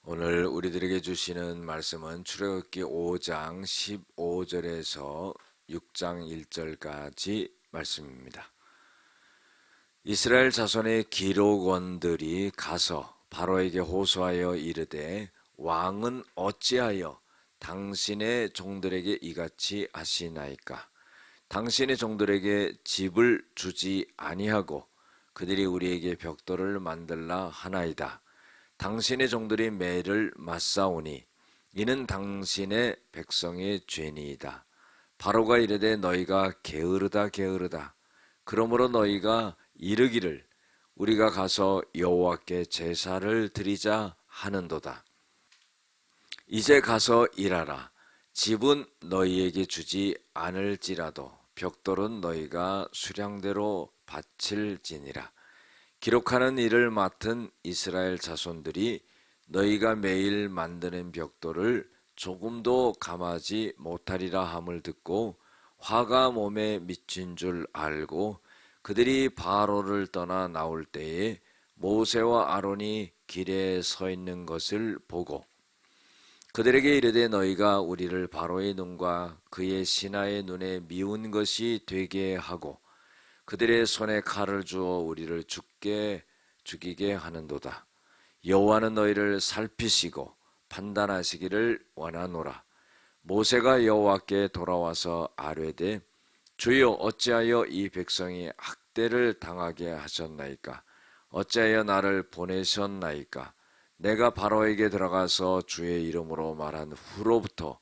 오늘 우리들에게 주시는 말씀은 출애굽기 5장 15절에서 6장 1절까지 말씀입니다. 이스라엘 자손의 기록원들이 가서 바로에게 호소하여 이르되 왕은 어찌하여 당신의 종들에게 이같이 하시나이까? 당신의 종들에게 집을 주지 아니하고 그들이 우리에게 벽돌을 만들라 하나이다. 당신의 종들이 매를 맞사오니 이는 당신의 백성의 죄니이다. 바로가 이르되 너희가 게으르다 게으르다. 그러므로 너희가 이르기를 우리가 가서 여호와께 제사를 드리자 하는도다. 이제 가서 일하라. 집은 너희에게 주지 않을지라도 벽돌은 너희가 수량대로 바칠지니라. 기록하는 일을 맡은 이스라엘 자손들이 너희가 매일 만드는 벽돌을 조금도 감하지 못하리라 함을 듣고 화가 몸에 미친 줄 알고 그들이 바로를 떠나 나올 때에 모세와 아론이 길에 서 있는 것을 보고 그들에게 이르되 너희가 우리를 바로의 눈과 그의 신하의 눈에 미운 것이 되게 하고 그들의 손에 칼을 주어 우리를 죽이게 하는도다. 여호와는 너희를 살피시고 판단하시기를 원하노라. 모세가 여호와께 돌아와서 아뢰되 주여 어찌하여 이 백성이 학대를 당하게 하셨나이까? 어찌하여 나를 보내셨나이까? 내가 바로에게 들어가서 주의 이름으로 말한 후로부터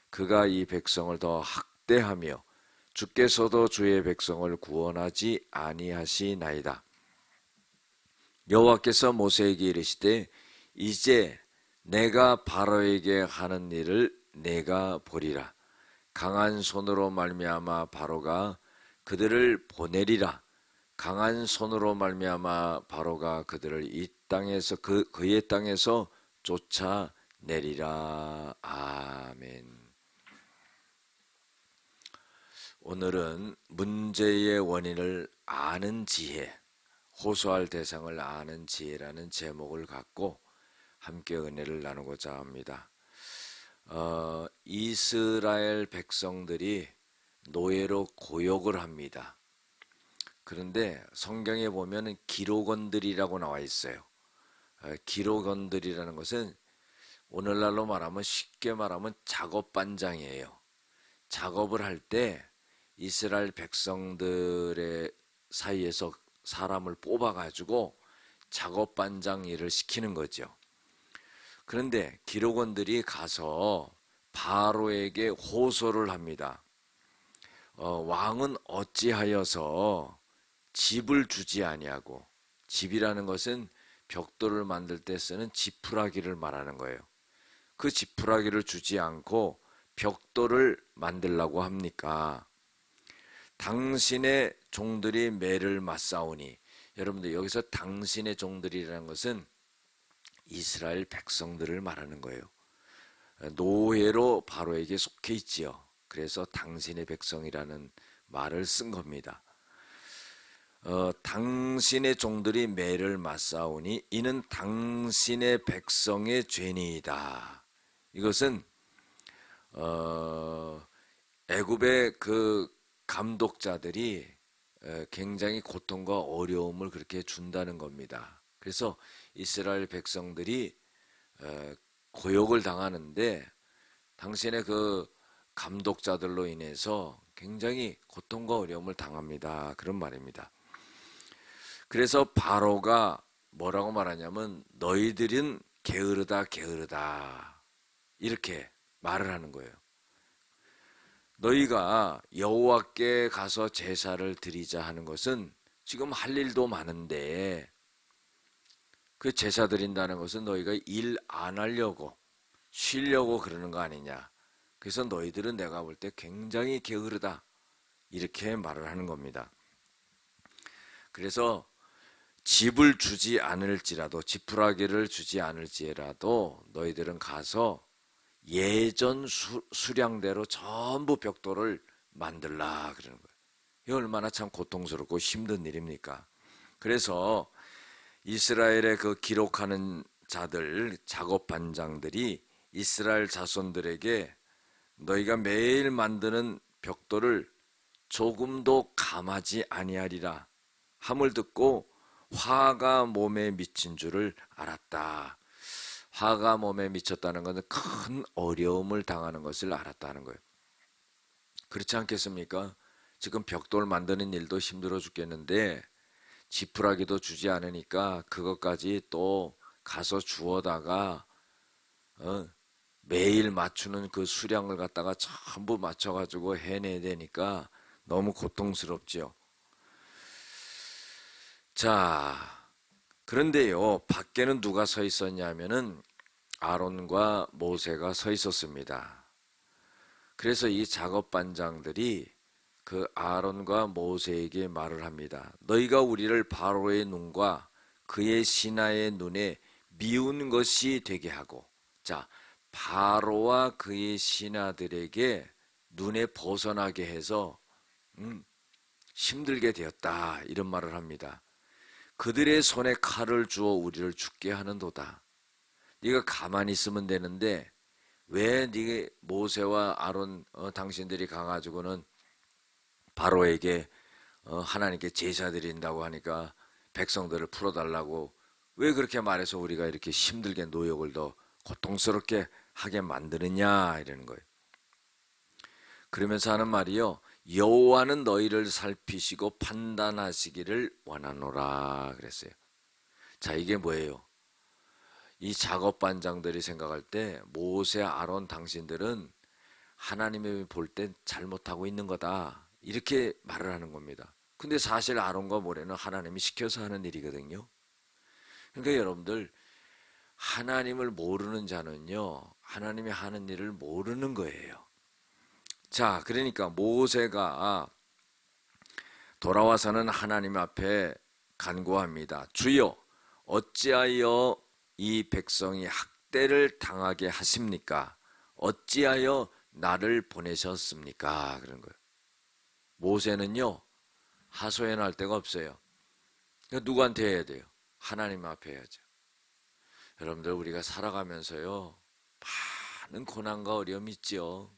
그가 이 백성을 더 학대하며 주께서도 주의 백성을 구원하지 아니하시나이다. 여호와께서 모세에게 이르시되 이제 내가 바로에게 하는 일을 내가 보리라. 강한 손으로 말미암아 바로가 그들을 보내리라. 강한 손으로 말미암아 바로가 그들을 이 땅에서 그의 땅에서 쫓아내리라. 아멘. 오늘은 문제의 원인을 아는 지혜, 호소할 대상을 아는 지혜라는 제목을 갖고 함께 은혜를 나누고자 합니다. 이스라엘 백성들이 노예로 고역을 합니다. 그런데 성경에 보면 기록원들이라고 나와 있어요. 기록원들이라는 것은 오늘날로 말하면 쉽게 말하면 작업반장이에요. 작업을 할 때 이스라엘 백성들의 사이에서 사람을 뽑아가지고 작업반장 일을 시키는 거죠. 그런데 기록원들이 가서 바로에게 호소를 합니다. 왕은 어찌하여서 집을 주지 아니하고, 집이라는 것은 벽돌을 만들 때 쓰는 지푸라기를 말하는 거예요. 그 지푸라기를 주지 않고 벽돌을 만들라고 합니까? 당신의 종들이 매를 맞사오니, 여러분들 여기서 당신의 종들이라는 것은 이스라엘 백성들을 말하는 거예요. 노예로 바로에게 속해 있지요. 그래서 당신의 백성이라는 말을 쓴 겁니다. 당신의 종들이 매를 맞사오니 이는 당신의 백성의 죄니이다. 이것은 애굽의 그 감독자들이 굉장히 고통과 어려움을 그렇게 준다는 겁니다. 그래서 이스라엘 백성들이 고역을 당하는데 당신의 그 감독자들로 인해서 굉장히 고통과 어려움을 당합니다. 그런 말입니다. 그래서 바로가 뭐라고 말하냐면 너희들은 게으르다 게으르다 이렇게 말을 하는 거예요. 너희가 여호와께 가서 제사를 드리자 하는 것은 지금 할 일도 많은데 그 제사 드린다는 것은 너희가 일 안 하려고 쉬려고 그러는 거 아니냐. 그래서 너희들은 내가 볼 때 굉장히 게으르다 이렇게 말을 하는 겁니다. 그래서 집을 주지 않을지라도 지푸라기를 주지 않을지라도 너희들은 가서 예전 수량대로 전부 벽돌을 만들라 그러는 거예요. 이거 얼마나 참 고통스럽고 힘든 일입니까? 그래서 이스라엘의 그 기록하는 자들, 작업 반장들이 이스라엘 자손들에게 너희가 매일 만드는 벽돌을 조금도 감하지 아니하리라 함을 듣고 화가 몸에 미친 줄을 알았다. 화가 몸에 미쳤다는 것은 큰 어려움을 당하는 것을 알았다는 거예요. 그렇지 않겠습니까? 지금 벽돌 만드는 일도 힘들어 죽겠는데 지푸라기도 주지 않으니까 그것까지 또 가서 주워다가 매일 맞추는 그 수량을 갖다가 전부 맞춰가지고 해내야 되니까 너무 고통스럽죠. 자, 그런데요, 밖에는 누가 서 있었냐면은 아론과 모세가 서 있었습니다. 그래서 이 작업 반장들이 그 아론과 모세에게 말을 합니다. 너희가 우리를 바로의 눈과 그의 신하의 눈에 미운 것이 되게 하고, 자, 바로와 그의 신하들에게 눈에 벗어나게 해서 힘들게 되었다, 이런 말을 합니다. 그들의 손에 칼을 주어 우리를 죽게 하는도다. 네가 가만히 있으면 되는데 왜 네 모세와 아론 당신들이 가가지고는 바로에게 하나님께 제사 드린다고 하니까 백성들을 풀어달라고 왜 그렇게 말해서 우리가 이렇게 힘들게 노역을 더 고통스럽게 하게 만드느냐 이러는 거예요. 그러면서 하는 말이요, 여호와는 너희를 살피시고 판단하시기를 원하노라 그랬어요. 자, 이게 뭐예요? 이 작업 반장들이 생각할 때 모세, 아론 당신들은 하나님이 볼 때 잘못하고 있는 거다, 이렇게 말을 하는 겁니다. 근데 사실 아론과 모세는 하나님이 시켜서 하는 일이거든요. 그러니까 여러분들, 하나님을 모르는 자는요, 하나님이 하는 일을 모르는 거예요. 자, 그러니까 모세가 돌아와서는 하나님 앞에 간구합니다. 주여, 어찌하여 이 백성이 학대를 당하게 하십니까? 어찌하여 나를 보내셨습니까? 그런 거예요. 모세는요, 하소연할 데가 없어요. 그러니까 누구한테 해야 돼요? 하나님 앞에 해야죠. 여러분들, 우리가 살아가면서요, 많은 고난과 어려움이 있죠.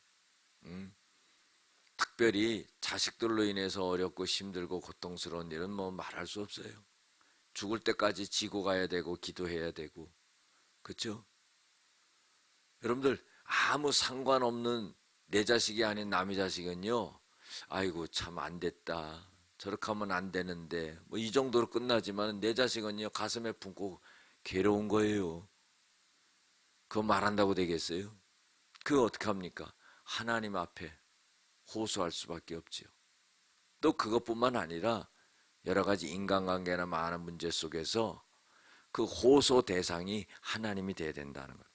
특별히 자식들로 인해서 어렵고 힘들고 고통스러운 일은 뭐 말할 수 없어요. 죽을 때까지 지고 가야 되고 기도해야 되고, 그렇죠? 여러분들, 아무 상관없는 내 자식이 아닌 남의 자식은요, 아이고 참 안 됐다, 저렇게 하면 안 되는데, 뭐 이 정도로 끝나지만 내 자식은요, 가슴에 품고 괴로운 거예요. 그거 말한다고 되겠어요? 그거 어떻게 합니까? 하나님 앞에 호소할 수밖에 없지요. 또 그것뿐만 아니라 여러 가지 인간관계나 많은 문제 속에서 그 호소 대상이 하나님이 돼야 된다는 거예요.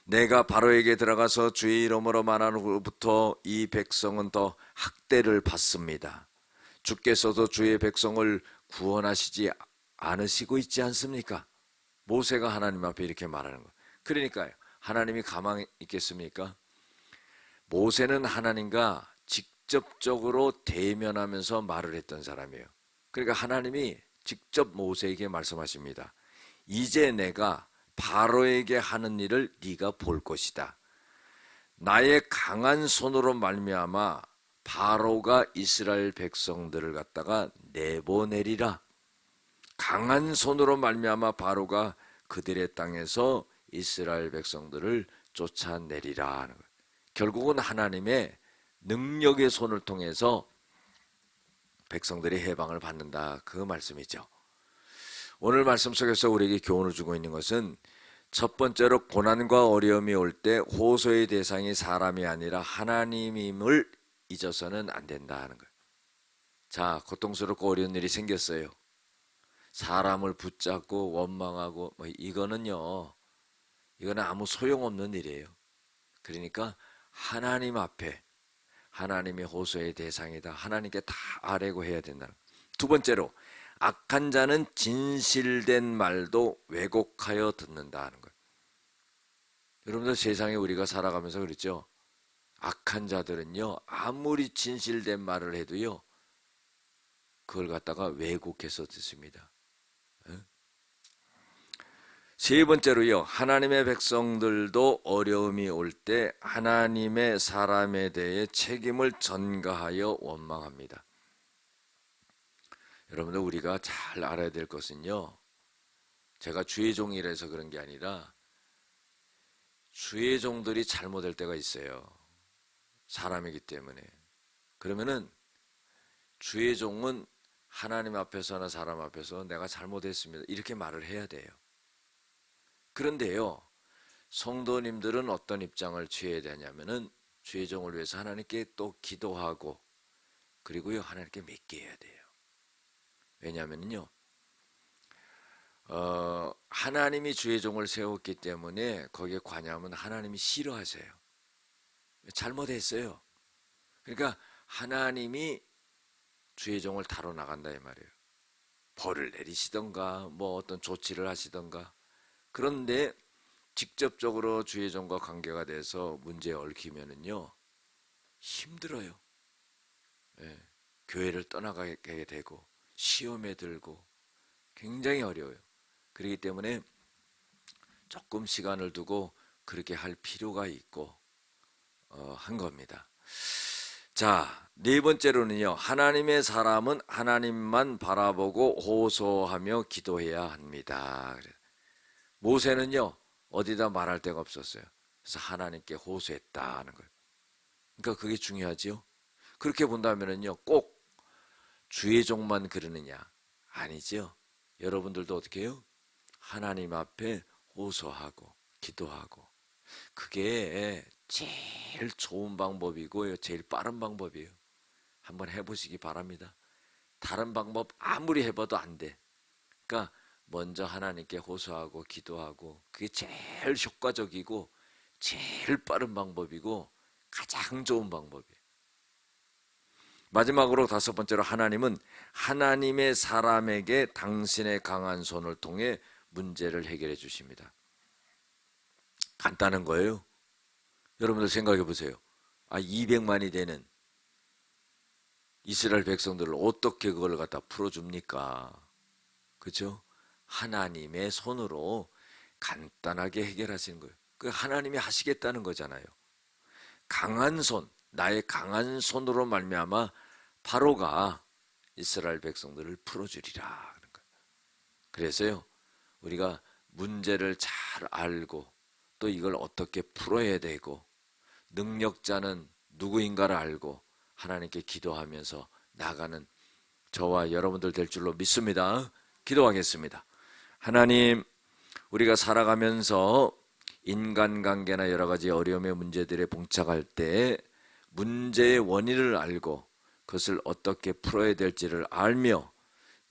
내가 바로에게 들어가서 주의 이름으로 말한 후부터 이 백성은 더 학대를 받습니다. 주께서도 주의 백성을 구원하시지 않으시고 있지 않습니까? 모세가 하나님 앞에 이렇게 말하는 거예요. 그러니까요, 하나님이 가만히 있겠습니까? 모세는 하나님과 직접적으로 대면하면서 말을 했던 사람이에요. 그러니까 하나님이 직접 모세에게 말씀하십니다. 이제 내가 바로에게 하는 일을 네가 볼 것이다. 나의 강한 손으로 말미암아 바로가 이스라엘 백성들을 갖다가 내보내리라. 강한 손으로 말미암아 바로가 그들의 땅에서 이스라엘 백성들을 쫓아내리라 하는 거예요. 결국은 하나님의 능력의 손을 통해서 백성들이 해방을 받는다, 그 말씀이죠. 오늘 말씀 속에서 우리에게 교훈을 주고 있는 것은 첫 번째로 고난과 어려움이 올 때 호소의 대상이 사람이 아니라 하나님임을 잊어서는 안 된다 하는 거예요. 자, 고통스럽고 어려운 일이 생겼어요. 사람을 붙잡고 원망하고 이거는 아무 소용없는 일이에요. 그러니까 하나님 앞에 하나님의 호소의 대상이다, 하나님께 다 아뢰고 해야 된다는 거예요. 두 번째로, 악한 자는 진실된 말도 왜곡하여 듣는다는 거예요. 여러분들, 세상에 우리가 살아가면서 그렇죠? 악한 자들은요, 아무리 진실된 말을 해도요, 그걸 갖다가 왜곡해서 듣습니다. 세 번째로요, 하나님의 백성들도 어려움이 올 때 하나님의 사람에 대해 책임을 전가하여 원망합니다. 여러분들, 우리가 잘 알아야 될 것은요, 제가 주의 종이라서 그런 게 아니라 주의 종들이 잘못할 때가 있어요. 사람이기 때문에. 그러면은 주의 종은 하나님 앞에서나 사람 앞에서 내가 잘못했습니다, 이렇게 말을 해야 돼요. 그런데요, 성도님들은 어떤 입장을 취해야 되냐면은 주의 종을 위해서 하나님께 또 기도하고, 그리고요, 하나님께 맡겨야 돼요. 왜냐하면요, 하나님이 주의 종을 세웠기 때문에 거기에 관여하면 하나님이 싫어하세요. 잘못했어요. 그러니까 하나님이 주의 종을 다뤄 나간다 이 말이에요. 벌을 내리시던가 뭐 어떤 조치를 하시던가. 그런데 직접적으로 주의 종과 관계가 돼서 문제에 얽히면은요, 힘들어요. 예, 교회를 떠나가게 되고 시험에 들고 굉장히 어려워요. 그렇기 때문에 조금 시간을 두고 그렇게 할 필요가 있고 한 겁니다. 자, 네 번째로는요, 하나님의 사람은 하나님만 바라보고 호소하며 기도해야 합니다. 모세는요, 어디다 말할 데가 없었어요. 그래서 하나님께 호소했다는 거예요. 그러니까 그게 중요하지요. 그렇게 본다면은요, 꼭 주의 종만 그러느냐? 아니죠. 여러분들도 어떻게 해요? 하나님 앞에 호소하고 기도하고, 그게 제일 좋은 방법이고요, 제일 빠른 방법이에요. 한번 해보시기 바랍니다. 다른 방법 아무리 해봐도 안 돼. 그러니까 먼저 하나님께 호소하고 기도하고, 그게 제일 효과적이고 제일 빠른 방법이고 가장 좋은 방법이에요. 마지막으로 다섯 번째로, 하나님은 하나님의 사람에게 당신의 강한 손을 통해 문제를 해결해 주십니다. 간단한 거예요. 여러분들 생각해 보세요. 200만이 되는 이스라엘 백성들을 어떻게 그걸 갖다 풀어줍니까? 그죠? 하나님의 손으로 간단하게 해결하시는 거예요. 그 하나님이 하시겠다는 거잖아요. 강한 손, 나의 강한 손으로 말미암아 바로가 이스라엘 백성들을 풀어주리라 하는 거예요. 그래서요, 우리가 문제를 잘 알고 또 이걸 어떻게 풀어야 되고 능력자는 누구인가를 알고 하나님께 기도하면서 나가는 저와 여러분들 될 줄로 믿습니다. 기도하겠습니다. 하나님, 우리가 살아가면서 인간관계나 여러 가지 어려움의 문제들에 봉착할 때 문제의 원인을 알고 그것을 어떻게 풀어야 될지를 알며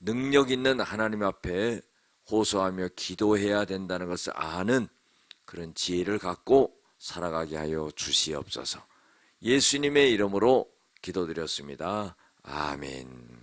능력 있는 하나님 앞에 호소하며 기도해야 된다는 것을 아는 그런 지혜를 갖고 살아가게 하여 주시옵소서. 예수님의 이름으로 기도드렸습니다. 아멘.